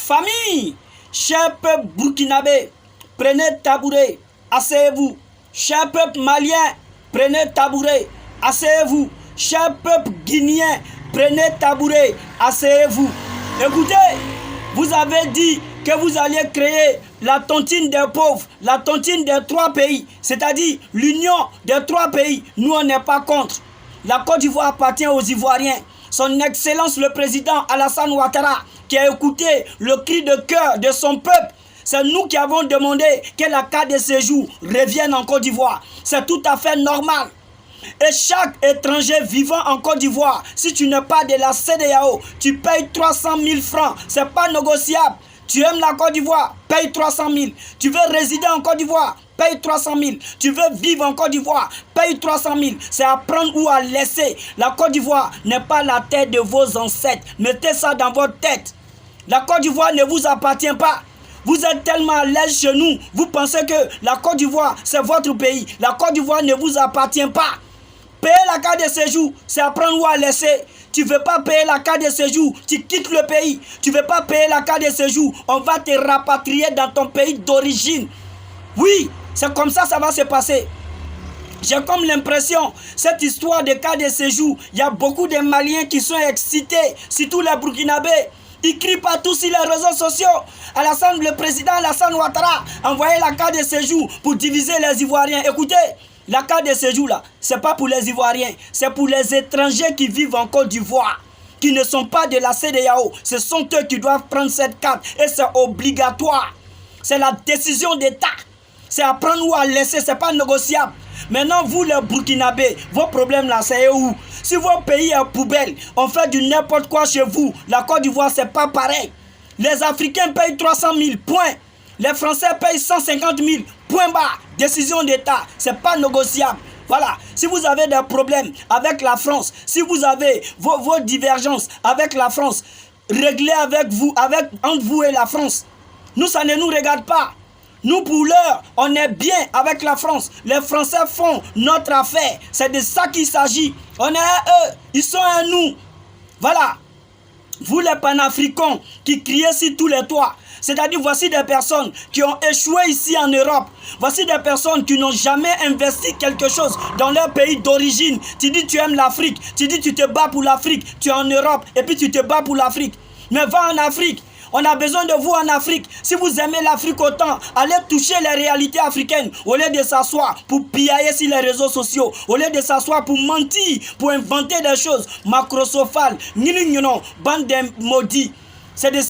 Famille, cher peuple burkinabé, prenez tabouret, asseyez-vous. Cher peuple malien, prenez tabouret, asseyez-vous. Cher peuple guinéen, prenez tabouret, asseyez-vous. Écoutez, vous avez dit que vous alliez créer la tontine des pauvres, la tontine des 3 pays, c'est-à-dire l'union des 3 pays. Nous, on n'est pas contre. La Côte d'Ivoire appartient aux Ivoiriens. Son Excellence le président Alassane Ouattara, qui a écouté le cri de cœur de son peuple, c'est nous qui avons demandé que la carte de séjour revienne en Côte d'Ivoire. C'est tout à fait normal. Et chaque étranger vivant en Côte d'Ivoire, si tu n'es pas de la CEDEAO, tu payes 300 000 francs. Ce n'est pas négociable. Tu aimes la Côte d'Ivoire, paye 300 000. Tu veux résider en Côte d'Ivoire, paye 300 000. Tu veux vivre en Côte d'Ivoire, paye 300 000. C'est à prendre ou à laisser. La Côte d'Ivoire n'est pas la terre de vos ancêtres. Mettez ça dans votre tête. La Côte d'Ivoire ne vous appartient pas. Vous êtes tellement à l'aise chez nous. Vous pensez que la Côte d'Ivoire, c'est votre pays. La Côte d'Ivoire ne vous appartient pas. Payer la carte de séjour, c'est à prendre ou à laisser. Tu ne veux pas payer la carte de séjour, tu quittes le pays. Tu ne veux pas payer la carte de séjour, on va te rapatrier dans ton pays d'origine. Oui, c'est comme ça ça va se passer. J'ai comme l'impression, cette histoire de carte de séjour, il y a beaucoup de Maliens qui sont excités, surtout les Burkinabés. Ils crient partout sur les réseaux sociaux. Alassane, le président Alassane Ouattara a envoyé la carte de séjour pour diviser les Ivoiriens. Écoutez, la carte de séjour là, c'est pas pour les Ivoiriens, c'est pour les étrangers qui vivent en Côte d'Ivoire, qui ne sont pas de la CEDEAO. Ce sont eux qui doivent prendre cette carte et c'est obligatoire. C'est la décision d'État. C'est à prendre ou à laisser, c'est pas négociable. Maintenant, vous les Burkinabés, vos problèmes là, c'est où? Si vos pays est poubelle, on fait du n'importe quoi chez vous. La Côte d'Ivoire, c'est pas pareil. Les Africains payent 300 000, point. Les Français payent 150 000, point barre. Décision d'État, c'est pas négociable. Voilà, si vous avez des problèmes avec la France, si vous avez vos divergences avec la France, réglez avec vous, entre vous et la France. Nous, ça ne nous regarde pas. Nous, pour l'heure, on est bien avec la France. Les Français font notre affaire. C'est de ça qu'il s'agit. On est à eux, ils sont à nous. Voilà. Vous les panafricains qui criez sur tous les toits, c'est-à-dire voici des personnes qui ont échoué ici en Europe. Voici des personnes qui n'ont jamais investi quelque chose dans leur pays d'origine. Tu dis tu aimes l'Afrique, tu dis tu te bats pour l'Afrique, tu es en Europe et puis tu te bats pour l'Afrique. Mais va en Afrique. On a besoin de vous en Afrique. Si vous aimez l'Afrique autant, allez toucher les réalités africaines. Au lieu de s'asseoir pour piailler sur les réseaux sociaux, au lieu de s'asseoir pour mentir, pour inventer des choses macrosophales, bande de maudits. C'est des